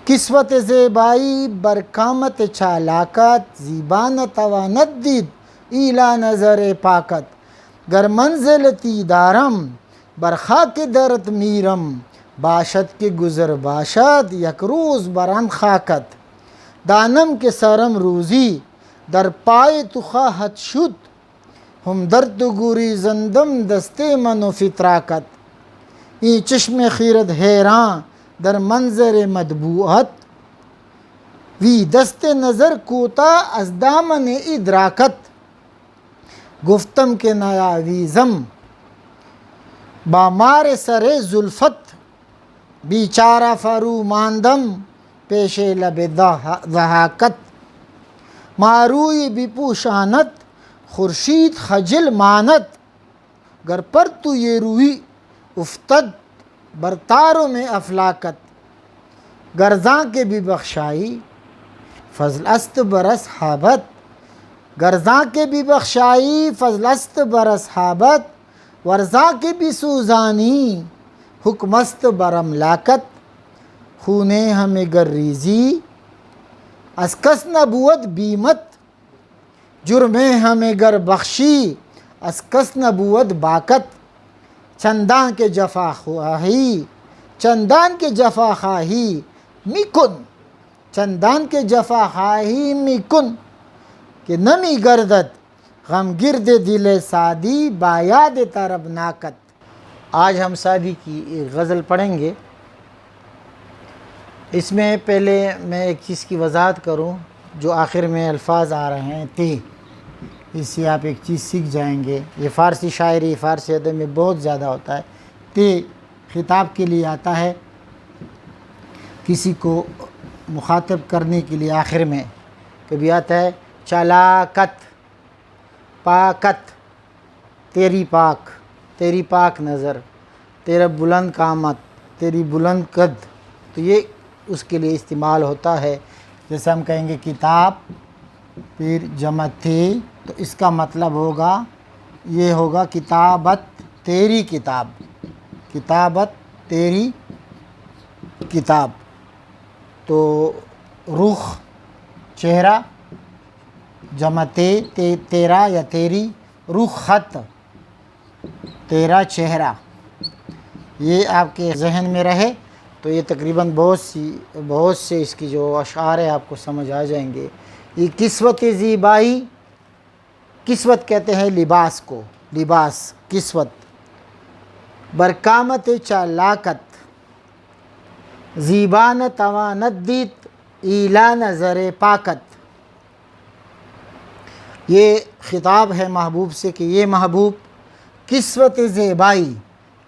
کسوت زیبائی برکامت چالاکت، زیبان توانت دید ایلا نظر پاکت، گر منزلتی دارم بر خاک درت میرم، باشد که گذر باشد یک روز بران خاکت، دانم که سرم روزی در پای تو خواهد شد، هم در تو گریزندم دست من و فتراکت، این چشم خیرت حیران در منظر مطبوعت، وی دست نظر کوتا از دامن ادراکت، گفتم که نیاویزم با مار سر زلفت، بیچارہ فرو ماندم پیش لب ضحاکت، ماروی بپوشاند خورشید خجل ماند، گر پر تو یہ روی افتد بر تاروں میں افلاکت، گرزاں کے بھی بخشائی فضل است بر اصحابت، گرزاں کے بھی بخشائی فضل است بر اصحابت، ورزاں کے بھی سوزانی حکم است بر املاکت، خونے ہمیں گر ریزی از کس نبود بیمت، جرمیں ہمیں گر بخشی از کس نبود باکت، چندان کے جفا خواہی چندان کے جفا خواہی می کن، چندان کے جفا خواہی می کن کہ نمی گردد غم گرد دل سعدی با یاد طربناکت۔ آج ہم سعدی کی ایک غزل پڑھیں گے۔ اس میں پہلے میں ایک چیز کی وضاحت کروں، جو آخر میں الفاظ آ رہے ہیں تے، اس سے آپ ایک چیز سیکھ جائیں گے۔ یہ فارسی شاعری فارسی ادب میں بہت زیادہ ہوتا ہے۔ تے خطاب کے لیے آتا ہے، کسی کو مخاطب کرنے کے لیے آخر میں کبھی آتا ہے چالاکت، پاکت، تیری پاک، تیری پاک نظر، تیرا بلند قامت، تیری بلند قد، تو یہ اس کے لیے استعمال ہوتا ہے۔ جیسے ہم کہیں گے کتاب پھر جمع تھے، تو اس کا مطلب ہوگا، یہ ہوگا کتابت تیری کتاب، کتابت تیری کتاب۔ تو رخ چہرہ، جمع تیرا یا تیری، رخ خط تیرا چہرہ، یہ آپ کے ذہن میں رہے تو یہ تقریباً بہت سے اس کی جو اشعار ہیں آپ کو سمجھ آ جائیں گے۔ یہ کسوت زیبائی، کسوت کہتے ہیں لباس کو، لباس کسوت، برکامت چالاکت، زیبان توانت دید ایلا نظر پاکت، یہ خطاب ہے محبوب سے کہ یہ محبوب کسوت زیبائی،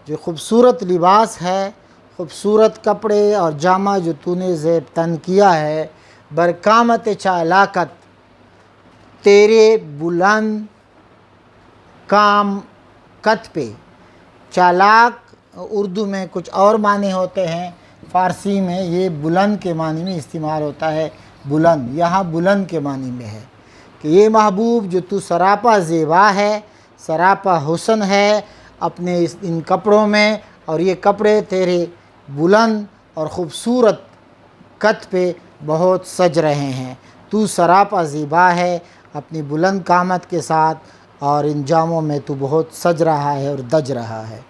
جو خوبصورت لباس ہے، خوبصورت کپڑے اور جامہ جو تو نے زیب تن کیا ہے، برکامت چالاکت، تیرے بلند کام کت پہ۔ چالاک اردو میں کچھ اور معنی ہوتے ہیں، فارسی میں یہ بلند کے معنی میں استعمال ہوتا ہے، بلند، یہاں بلند کے معنی میں ہے کہ یہ محبوب جو تو سراپا زیبا ہے، سراپا حسن ہے اپنے ان کپڑوں میں، اور یہ کپڑے تیرے بلند اور خوبصورت قد پہ بہت سج رہے ہیں، تو سراپا زیبا ہے اپنی بلند قامت کے ساتھ، اور ان جاموں میں تو بہت سج رہا ہے اور دج رہا ہے۔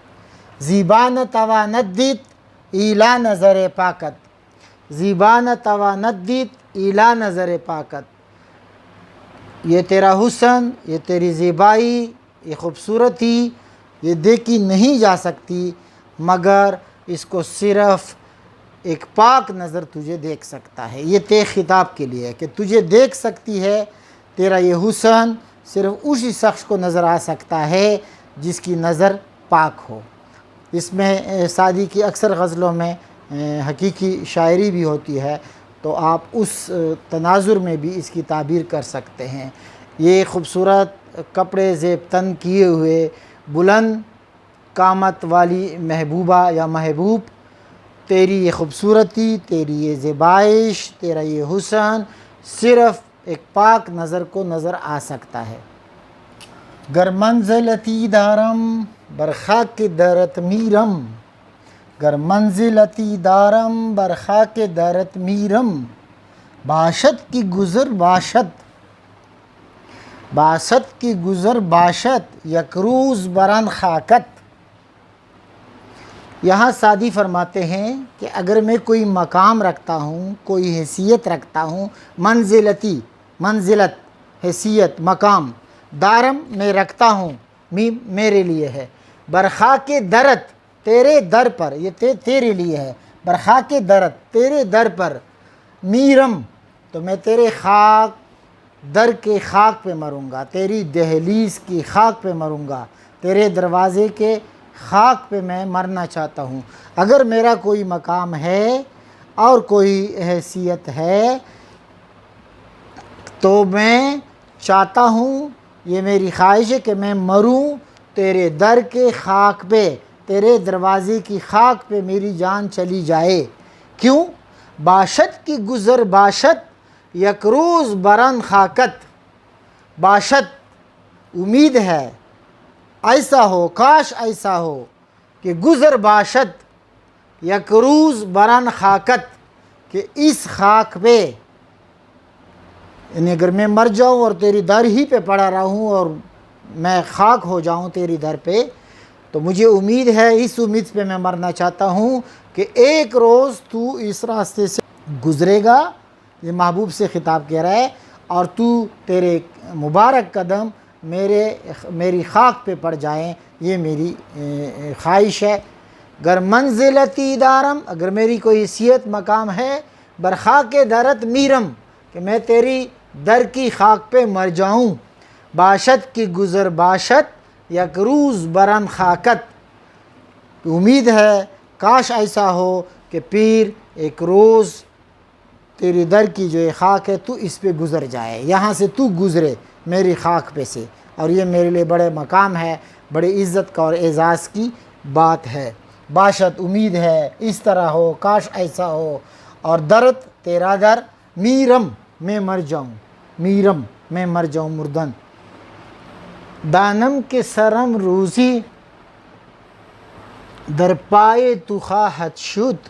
زیبان توانت دید ایلا نظر پاکت، زیبان توانت دید ایلا نظر پاکت، یہ تیرا حسن، یہ تیری زیبائی، یہ خوبصورتی، یہ دیکھی نہیں جا سکتی مگر اس کو صرف ایک پاک نظر تجھے دیکھ سکتا ہے۔ یہ تے خطاب کے لیے ہے کہ تجھے دیکھ سکتی ہے، تیرا یہ حسن صرف اسی شخص کو نظر آ سکتا ہے جس کی نظر پاک ہو۔ اس میں سعدی کی اکثر غزلوں میں حقیقی شاعری بھی ہوتی ہے، تو آپ اس تناظر میں بھی اس کی تعبیر کر سکتے ہیں۔ یہ خوبصورت کپڑے زیب تن کیے ہوئے بلند قامت والی محبوبہ یا محبوب، تیری یہ خوبصورتی، تیری یہ زیبائش، تیرا یہ حسن صرف ایک پاک نظر کو نظر آ سکتا ہے۔ گر منزلتی دارم بر خاک درت میرم، گر منزلتی دارم بر خاک درت میرم، باشد کی گزر باشد یک روز بران خاکت۔ یہاں سعدی فرماتے ہیں کہ اگر میں کوئی مقام رکھتا ہوں، کوئی حیثیت رکھتا ہوں، منزلت، حیثیت، مقام، دارم میں رکھتا ہوں، میم میرے لیے ہے، برخاک درت تیرے در پر، یہ تیرے لیے ہے، برخاک درت تیرے در پر، میرم تو میں تیرے خاک در کے خاک پہ مروں گا، تیری دہلیز کی خاک پہ مروں گا، تیرے دروازے کے خاک پہ میں مرنا چاہتا ہوں۔ اگر میرا کوئی مقام ہے اور کوئی حیثیت ہے تو میں چاہتا ہوں، یہ میری خواہش ہے کہ میں مروں تیرے در کے خاک پہ، تیرے دروازے کی خاک پہ میری جان چلی جائے۔ کیوں؟ باشد کی گزر باشد یک روز بران خاکت، باشد امید ہے، ایسا ہو، کاش ایسا ہو کہ گزر باشد یک روز بران خاکت، کہ اس خاک پہ، یعنی اگر میں مر جاؤں اور تیری در ہی پہ پڑا رہوں اور میں خاک ہو جاؤں تیری در پہ، تو مجھے امید ہے، اس امید پہ میں مرنا چاہتا ہوں کہ ایک روز تو اس راستے سے گزرے گا۔ یہ محبوب سے خطاب کہہ رہا ہے، اور تیرے مبارک قدم میری خاک پہ پڑ جائیں، یہ میری خواہش ہے۔ گر منزلتی دارم، اگر میری کوئی حیثیت مقام ہے، برخاک درت میرم کہ میں تیری در کی خاک پہ مر جاؤں، باشد کی گزر باشد یک روز بران خاکت، امید ہے، کاش ایسا ہو کہ پیر ایک روز تیری در کی جو یہ خاک ہے تو اس پہ گزر جائے، یہاں سے تو گزرے میری خاک پہ سے، اور یہ میرے لیے بڑے مقام ہے، بڑے عزت کا اور اعزاز کی بات ہے۔ باشد امید ہے، اس طرح ہو، کاش ایسا ہو، اور درت تیرا در، میرم میں مر جاؤں، میرم میں مر جاؤں مردن۔ دانم کے سرم روزی در پائے تو خواہد شد،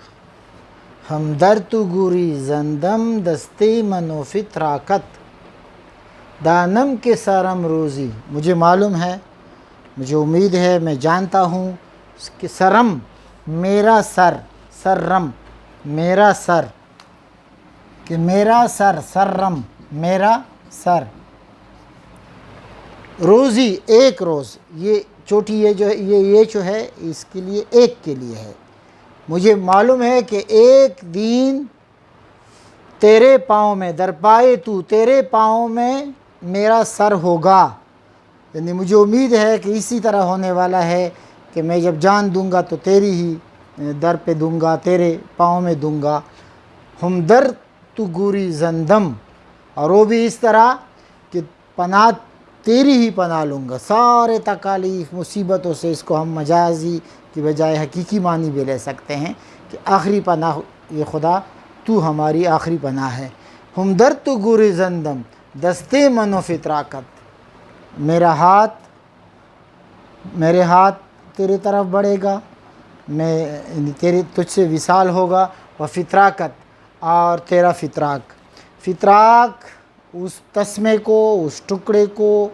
ہم در تو گوری زندم دستے من و فطراکت۔ دانم کے سرم روزی، مجھے معلوم ہے، مجھے امید ہے، میں جانتا ہوں کہ سرم میرا سر، سرم میرا سر، کہ میرا سر، سرم میرا سر، روزی ایک روز، یہ چوٹی یہ جو ہے اس کے لیے ایک کے لیے ہے، مجھے معلوم ہے کہ ایک دن تیرے پاؤں میں، در پائے تو، تیرے پاؤں میں میرا سر ہوگا، یعنی مجھے امید ہے کہ اسی طرح ہونے والا ہے کہ میں جب جان دوں گا تو تیری ہی در پہ دوں گا، تیرے پاؤں میں دوں گا۔ ہم در تو گوری زندم، اور وہ بھی اس طرح کہ پناہ تیری ہی پناہ لوں گا، سارے تکالیف مصیبتوں سے، اس کو ہم مجازی کی بجائے حقیقی معنی بھی لے سکتے ہیں کہ آخری پناہ یہ خدا تو ہماری آخری پناہ ہے۔ ہم در تو گوری زندم دستے من و فطراکت، میرا ہاتھ تیرے طرف بڑھے گا، تجھ سے وصال ہوگا، و فطراکت، اور تیرا فطراک اس تسمے کو، اس ٹکڑے کو،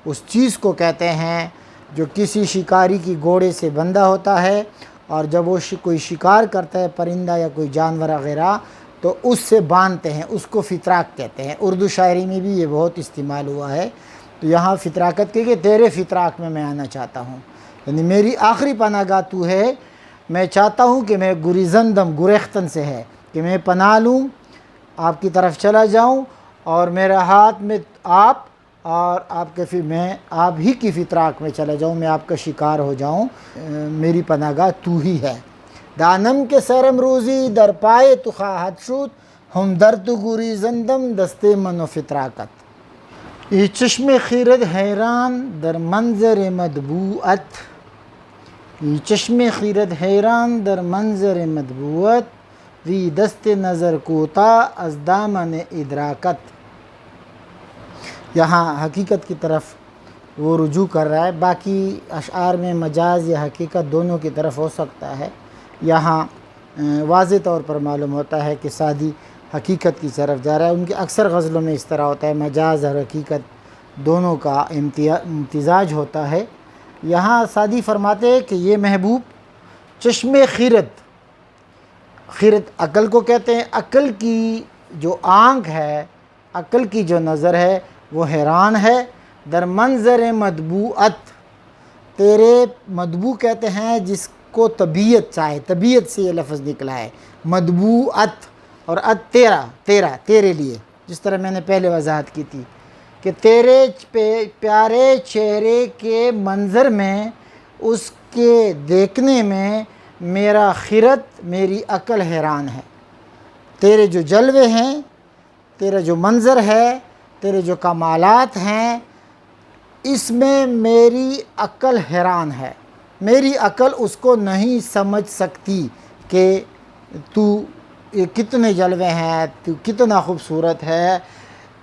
اس چیز کو کہتے ہیں جو کسی شکاری کی گھوڑے سے بندھا ہوتا ہے، اور جب وہ کوئی شکار کرتا ہے پرندہ یا کوئی جانور وغیرہ تو اس سے باندھتے ہیں، اس کو فطراک کہتے ہیں۔ اردو شاعری میں بھی یہ بہت استعمال ہوا ہے، تو یہاں فطراکت کہ تیرے فطراک میں آنا چاہتا ہوں، یعنی میری آخری پناہ گاہ تو ہے، میں چاہتا ہوں کہ میں گریزندم، گریختن سے ہے کہ میں پناہ لوں، آپ کی طرف چلا جاؤں، اور میرا ہاتھ میں آپ، اور میں آپ ہی کی فطراک میں چلا جاؤں، میں آپ کا شکار ہو جاؤں، میری پناہ گاہ تو ہی ہے۔ دانم کے سرم روزی در پائے تو خواہد شد، ہم در تو گوری زندم دستے من و فطراکت۔ یہ چشم خیرد حیران در منظر مطبوعت، یہ چشم خیرد حیران در منظر مطبوعت، وی دست نظر کوتا از دامن ادراکت۔ یہاں حقیقت کی طرف وہ رجوع کر رہا ہے، باقی اشعار میں مجاز یا حقیقت دونوں کی طرف ہو سکتا ہے، یہاں واضح طور پر معلوم ہوتا ہے کہ سعدی حقیقت کی طرف جا رہا ہے۔ ان کے اکثر غزلوں میں اس طرح ہوتا ہے، مجاز اور حقیقت دونوں کا امتزاج ہوتا ہے۔ یہاں سعدی فرماتے ہیں کہ یہ محبوب چشم خیرت، خیرت عقل کو کہتے ہیں، عقل کی جو آنکھ ہے، عقل کی جو نظر ہے وہ حیران ہے، در منظر مطبوعت، تیرے مطبوع کہتے ہیں جس کو طبیعت چاہے، طبیعت سے یہ لفظ نکلا ہے مطبوعت، اور تیرے لیے، جس طرح میں نے پہلے وضاحت کی تھی کہ تیرے پیارے چہرے کے منظر میں، اس کے دیکھنے میں میرا خیرت، میری عقل حیران ہے۔ تیرے جو جلوے ہیں، تیرا جو منظر ہے، تیرے جو کمالات ہیں، اس میں میری عقل حیران ہے، میری عقل اس کو نہیں سمجھ سکتی کہ تو یہ کتنے جلوے ہیں، تو کتنا خوبصورت ہے۔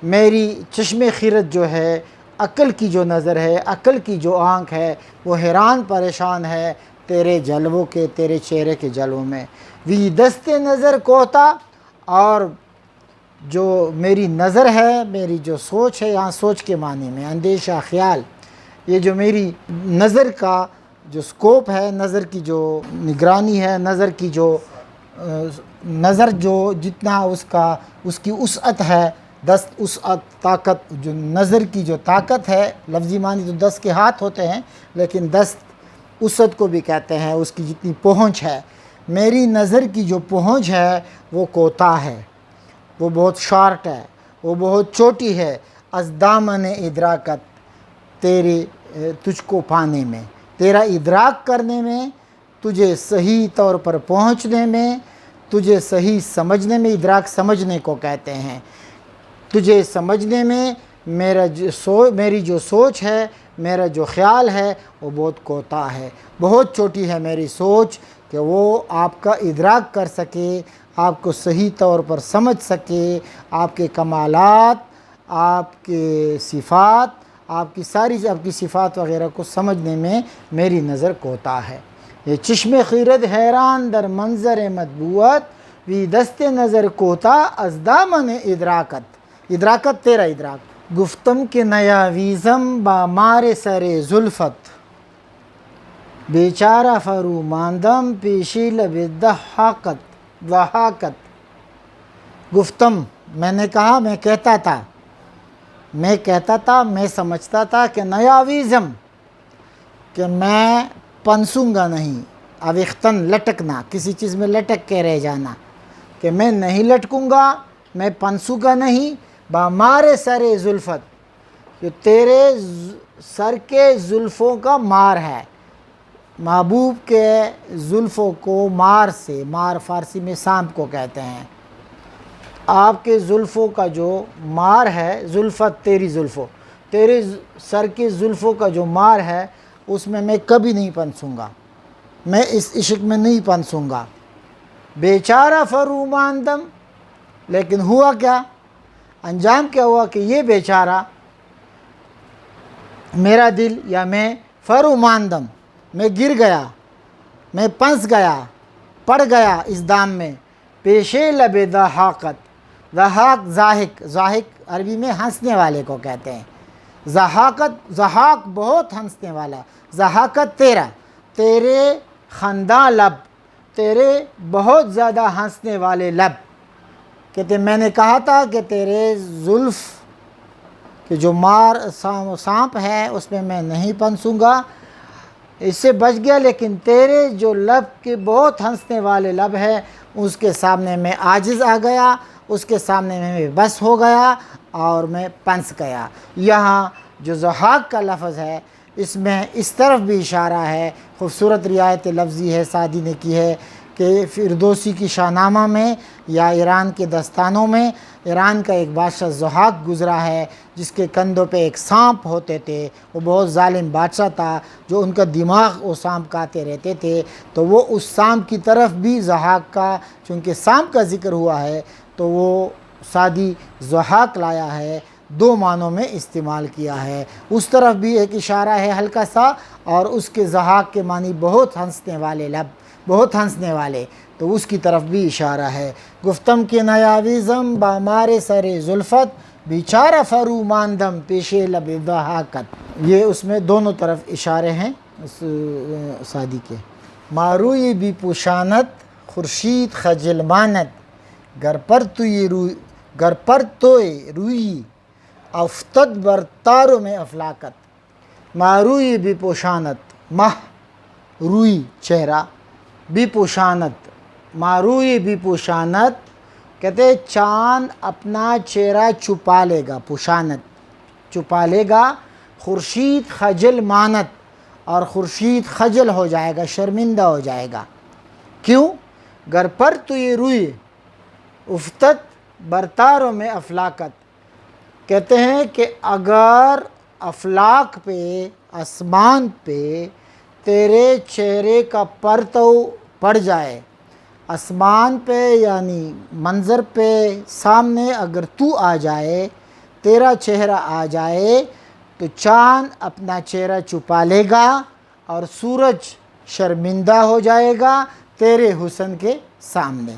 میری چشم خیرت جو ہے، عقل کی جو نظر ہے، عقل کی جو آنکھ ہے، وہ حیران پریشان ہے تیرے جلووں کے، تیرے چہرے کے جلووں میں۔ وی دست نظر کوتا، اور جو میری نظر ہے، میری جو سوچ ہے، یہاں سوچ کے معنی میں اندیشہ، خیال، یہ جو میری نظر کا جو سکوپ ہے، نظر کی جو نگرانی ہے، نظر کی جو نظر جو جتنا اس کی وسعت ہے، دست وسعت، طاقت، جو نظر کی جو طاقت ہے، لفظی معنی تو دست کے ہاتھ ہوتے ہیں، لیکن دست وسعت کو بھی کہتے ہیں، اس کی جتنی پہنچ ہے، میری نظر کی جو پہنچ ہے وہ کوتاہ ہے، وہ بہت شارٹ ہے، وہ بہت چھوٹی ہے۔ از دامن ادراکت، تجھ کو پانے میں، تیرا ادراک کرنے میں، تجھے صحیح طور پر پہنچنے میں، تجھے صحیح سمجھنے میں، ادراک سمجھنے کو کہتے ہیں، تجھے سمجھنے میں میری جو سوچ ہے، میرا جو خیال ہے وہ بہت کوتاہ ہے، بہت چھوٹی ہے میری سوچ کہ وہ آپ کا ادراک کر سکے، آپ کو صحیح طور پر سمجھ سکے، آپ کے کمالات، آپ کے صفات، آپ کی صفات وغیرہ کو سمجھنے میں میری نظر کوتاہ ہے۔ یہ چشم خیرت حیران در منظر مطبوعت، وی دست نظر کوتا از دامن ادراکت، ادراکت تیرا ادراک۔ گفتم کہ نیاویزم با مار سر زلفت، بیچارہ فروماندم پیشی لب ضحاکت۔ گفتم، میں نے کہا، میں کہتا تھا، میں سمجھتا تھا کہ نیاویزم، کہ میں پنسوں گا نہیں، اویختن لٹکنا، کسی چیز میں لٹک کے رہ جانا، کہ میں نہیں لٹکوں گا، میں پنسوں گا نہیں، بامار سر زلفت، جو تیرے سر کے زلفوں کا مار ہے، محبوب کے زلفوں کو مار سے، مار فارسی میں سانپ کو کہتے ہیں، آپ کے زلفوں کا جو مار ہے، زلفت تیری زلفوں، تیرے سر کے زلفوں کا جو مار ہے، اس میں میں کبھی نہیں پنسوں گا، میں اس عشق میں نہیں پنسوں گا۔ بیچارہ فروماندم، لیکن ہوا کیا، انجام کیا ہوا کہ یہ بیچارہ میرا دل، یا میں فروماندم، میں گر گیا، میں پنس گیا، پڑ گیا اس دام میں، پیشے لب ضحاکت، ضحاک ضاحک عربی میں ہنسنے والے کو کہتے ہیں، ضحاکت، ضحاک بہت ہنسنے والا، ضحاکت تیرے خنداں لب، تیرے بہت زیادہ ہنسنے والے لب، کہتے میں نے کہا تھا کہ تیرے زلف کہ جو مار سانپ ہے اس میں نہیں پنسوں گا، اس سے بچ گیا، لیکن تیرے جو لب کے بہت ہنسنے والے لب ہے، اس کے سامنے میں عاجز آ گیا، اس کے سامنے میں بس ہو گیا اور میں پنس گیا۔ یہاں جو ضحاک کا لفظ ہے، اس میں اس طرف بھی اشارہ ہے، خوبصورت رعایت لفظی ہے سعدی نے کی ہے کہ فردوسی کی شاہنامہ میں یا ایران کے دستانوں میں ایران کا ایک بادشاہ ضحاک گزرا ہے، جس کے کندھوں پہ ایک سانپ ہوتے تھے، وہ بہت ظالم بادشاہ تھا، جو ان کا دماغ وہ سانپ کھاتے رہتے تھے، تو وہ اس سانپ کی طرف بھی ضحاک کا، چونکہ سانپ کا ذکر ہوا ہے تو وہ سعدی ضحاک لایا ہے، دو معنوں میں استعمال کیا ہے، اس طرف بھی ایک اشارہ ہے ہلکا سا، اور اس کے ضحاک کے معنی بہت ہنسنے والے لب، بہت ہنسنے والے، تو اس کی طرف بھی اشارہ ہے۔ گفتم کہ نیاویزم بامار سر زلفت، بیچارہ فرو ماندم پیشے لب ضحاکت۔ یہ اس میں دونوں طرف اشارے ہیں اس سعدی کے۔ ماروی بی پوشانت خورشید خجل مانت، گر پر توئے روئی افتد بر تاروں میں افلاکت۔ ماروی بی پوشانت، ماہ روئی چہرہ، بی پوشانت ماروی بی پوشانت کہتے ہیں چاند اپنا چہرہ چھپا لے گا، پوشانت چھپا لے گا، خورشید خجل مانت، اور خورشید خجل ہو جائے گا، شرمندہ ہو جائے گا۔ کیوں؟ گر پر تو یہ روئی افتت برتاروں میں افلاکت، کہتے ہیں کہ اگر افلاک پہ، آسمان پہ تیرے چہرے کا پرتو پڑ جائے، آسمان پہ یعنی منظر پہ سامنے اگر تو آ جائے، تیرا چہرہ آ جائے، تو چاند اپنا چہرہ چھپا لے گا اور سورج شرمندہ ہو جائے گا تیرے حسن کے سامنے۔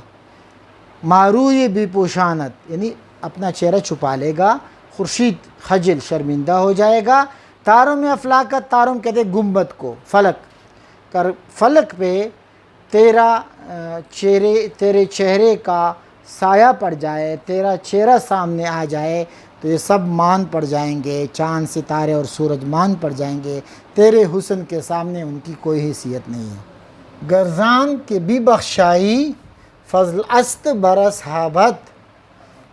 ماروی بی پوشانت یعنی اپنا چہرہ چھپا لے گا، خورشید خجل شرمندہ ہو جائے گا، تاروں میں افلاکت، تاروں کہتے ہیں گنبد کو، فلک پہ تیرے چہرے کا سایہ پڑ جائے، تیرا چہرہ سامنے آ جائے تو یہ سب مان پڑ جائیں گے، چاند ستارے اور سورج مان پڑ جائیں گے، تیرے حسن کے سامنے ان کی کوئی حیثیت نہیں ہے۔ گرزان کے بھی بخشائی فضل است بر اصحابت،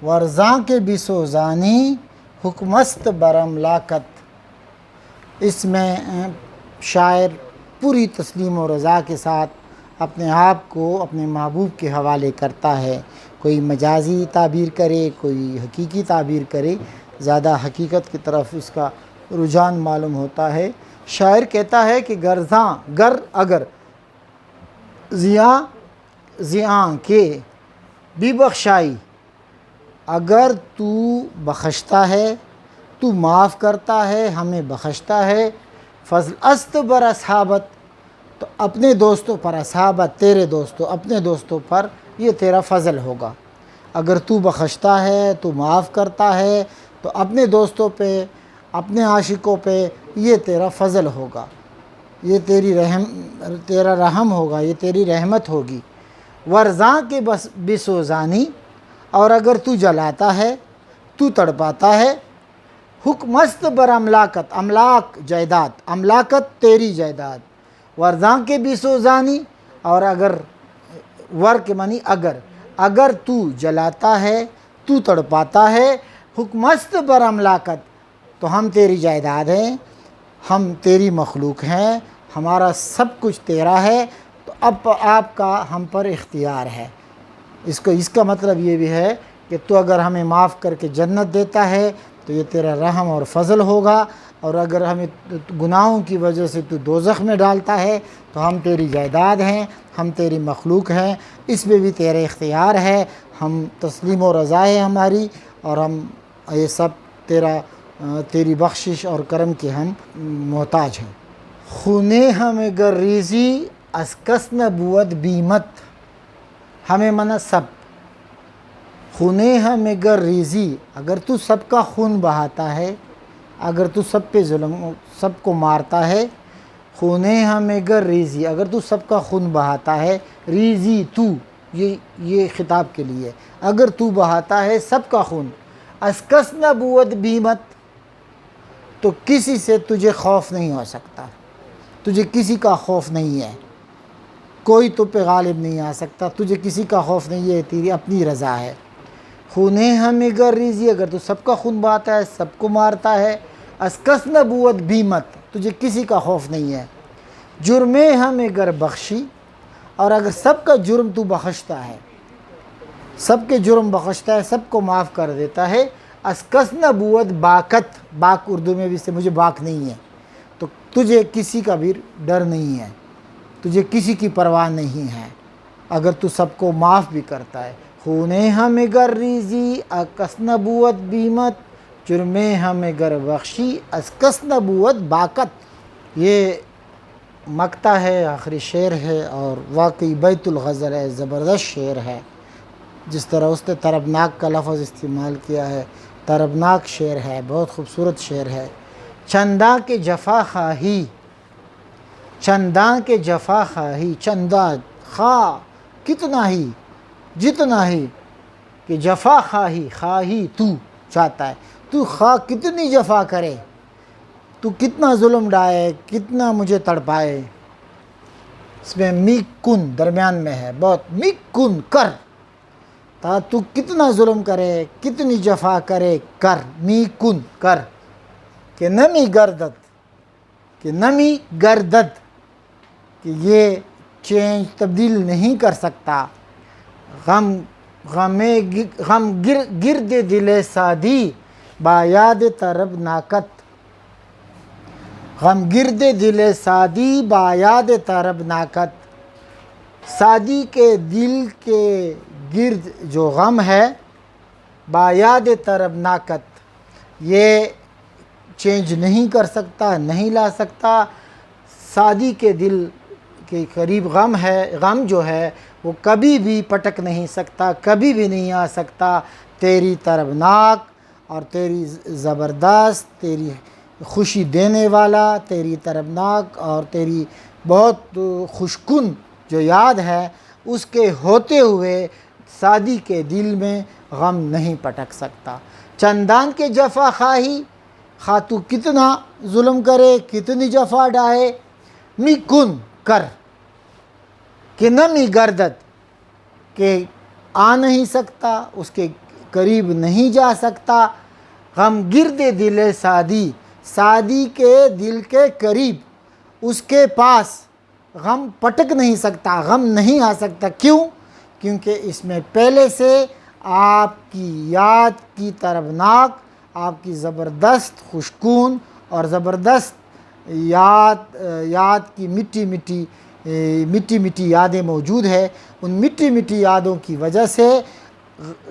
ورزاں کے بھی سوزانی حکم است بر املاکت۔ اس میں شاعر پوری تسلیم و رضا کے ساتھ اپنے آپ کو اپنے محبوب کے حوالے کرتا ہے، کوئی مجازی تعبیر کرے، کوئی حقیقی تعبیر کرے، زیادہ حقیقت کی طرف اس کا رجحان معلوم ہوتا ہے۔ شاعر کہتا ہے کہ اگر زیاں کے بھی بخشائی، اگر تو بخشتا ہے، تو معاف کرتا ہے، ہمیں بخشتا ہے، فضل است بر اصحابت، تو اپنے دوستوں پر، اصحابت تیرے دوستوں، اپنے دوستوں پر یہ تیرا فضل ہوگا۔ اگر تو بخشتا ہے، تو معاف کرتا ہے، تو اپنے دوستوں پہ، اپنے عاشقوں پہ یہ تیرا فضل ہوگا، یہ تیرا رحم ہوگا، یہ تیری رحمت ہوگی۔ ورزاں کے بسوزانی، اور اگر تو جلاتا ہے، تو تڑپاتا ہے، حکم است بر املاکت، املاک جائیداد، املاکت تیری جائیداد، ورزاں کے بھی سوزانی، اور اگر ور کے معنی اگر تو جلاتا ہے، تو تڑپاتا ہے، حکم است بر املاکت، تو ہم تیری جائیداد ہیں، ہم تیری مخلوق ہیں، ہمارا سب کچھ تیرا ہے، تو اب آپ کا ہم پر اختیار ہے۔ اس کا مطلب یہ بھی ہے کہ تو اگر ہمیں معاف کر کے جنت دیتا ہے تو یہ تیرا رحم اور فضل ہوگا، اور اگر ہمیں گناہوں کی وجہ سے تو دوزخ میں ڈالتا ہے تو ہم تیری جائیداد ہیں، ہم تیری مخلوق ہیں، اس میں بھی تیرا اختیار ہے، ہم تسلیم و رضا ہے ہماری، اور ہم یہ سب تیری بخشش اور کرم کے ہم محتاج ہیں۔ خونے ہمیں گر ریزی از کس نبوت بیمت، ہمیں منع سب، خونے ہمیں گر ریزی، اگر تو سب کا خون بہاتا ہے، اگر تو سب پہ ظلم، سب کو مارتا ہے، خونے ہمیں گر ریزی، اگر تو سب کا خون بہاتا ہے، ریزی تو، یہ خطاب کے لیے، اگر تو بہاتا ہے سب کا خون، از کس نبوت بیمت، تو کسی سے تجھے خوف نہیں ہو سکتا، تجھے کسی کا خوف نہیں ہے، کوئی تو پہ غالب نہیں آ سکتا، تجھے کسی کا خوف نہیں ہے، تیری اپنی رضا ہے۔ خونے ہمیں گر ریزی، اگر تو سب کا خون بہاتا ہے، سب کو مارتا ہے، از کس نبوت بیمت، تجھے کسی کا خوف نہیں ہے۔ جرمے ہمیں گر بخشی، اور اگر سب کا جرم تو بخشتا ہے، سب کے جرم بخشتا ہے، سب کو معاف کر دیتا ہے، از کس نبوت باکت، باک اردو میں بھی سے مجھے باک نہیں ہے، تو تجھے کسی کا بھی ڈر نہیں ہے، تجھے کسی کی پرواہ نہیں ہے، اگر تو سب کو معاف بھی کرتا ہے۔ خونے ہمیں گر ریزی از کس نبوت بیمت، جرمے ہمیں گر بخشی از کس نبوت باکت۔ یہ مقطع ہے، آخری شعر ہے، اور واقعی بیت الغزل ہے، زبردست شعر ہے۔ جس طرح اس نے طربناک کا لفظ استعمال کیا ہے، طربناک شعر ہے، بہت خوبصورت شعر ہے۔ چنداں کے جفا خواہی، چنداں کے جفا خواہی، چندہ خواہ کتنا ہی، جتنا ہی، کہ جفا خواہی، خواہی تو چاہتا ہے، تو خواہ کتنی جفا کرے، تو کتنا ظلم ڈھائے، کتنا مجھے تڑپائے۔ اس میں میک کن درمیان میں ہے، بہت میک کن کر، تو کتنا ظلم کرے، کتنی جفا کرے، کر، میک کن کر، کہ نمی گردد، کہ نمی گردد، کہ یہ چینج تبدیل نہیں کر سکتا۔ غم گرد دل سادی با یاد طرب ناکت، غم گرد دل سادی با یاد طرب ناکت۔ سادی کے دل کے گرد جو غم ہے، با یاد طرب ناکت، یہ چینج نہیں کر سکتا، نہیں لا سکتا۔ سادی کے دل کے قریب غم ہے، غم جو ہے وہ کبھی بھی پٹک نہیں سکتا، کبھی بھی نہیں آ سکتا۔ تیری طربناک اور تیری زبردست، تیری خوشی دینے والا، تیری طربناک اور تیری بہت خوشکن جو یاد ہے، اس کے ہوتے ہوئے سادی کے دل میں غم نہیں پٹک سکتا۔ چندان کے جفا خواہی، خواہ تو کتنا ظلم کرے، کتنی جفا ڈھائے، می کن کر، کہ نمی گردد، کہ آ نہیں سکتا، اس کے قریب نہیں جا سکتا۔ غم گرد دل سادی، سادی کے دل کے قریب، اس کے پاس غم پٹک نہیں سکتا، غم نہیں آ سکتا۔ کیوں؟ کیونکہ اس میں پہلے سے آپ کی یاد کی طربناک، آپ کی زبردست خوشکون اور زبردست یاد کی میٹھی میٹھی یادیں موجود ہے۔ ان میٹھی میٹھی یادوں کی وجہ سے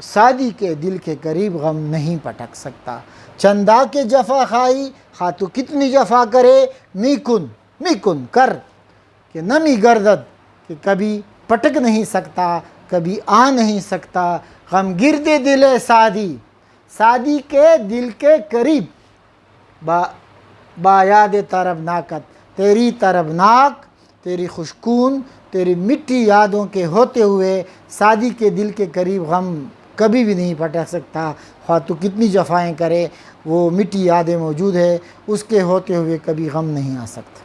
سادی کے دل کے قریب غم نہیں پٹک سکتا۔ چندا کے جفا خواہی، خواہ تو کتنی جفا کرے، می کن کر، کہ نمی گردد، کہ کبھی پٹک نہیں سکتا، کبھی آ نہیں سکتا۔ غم گرد دل سادی، سادی کے دل کے قریب، با یاد طربناکت، تیری طربناک، تیری خوشکون، تیری میٹھی یادوں کے ہوتے ہوئے سادی کے دل کے قریب غم کبھی بھی نہیں پٹک سکتا۔ خواہ تو کتنی جفائیں کرے، وہ میٹھی یادیں موجود ہے، اس کے ہوتے ہوئے کبھی غم نہیں آ سکتا۔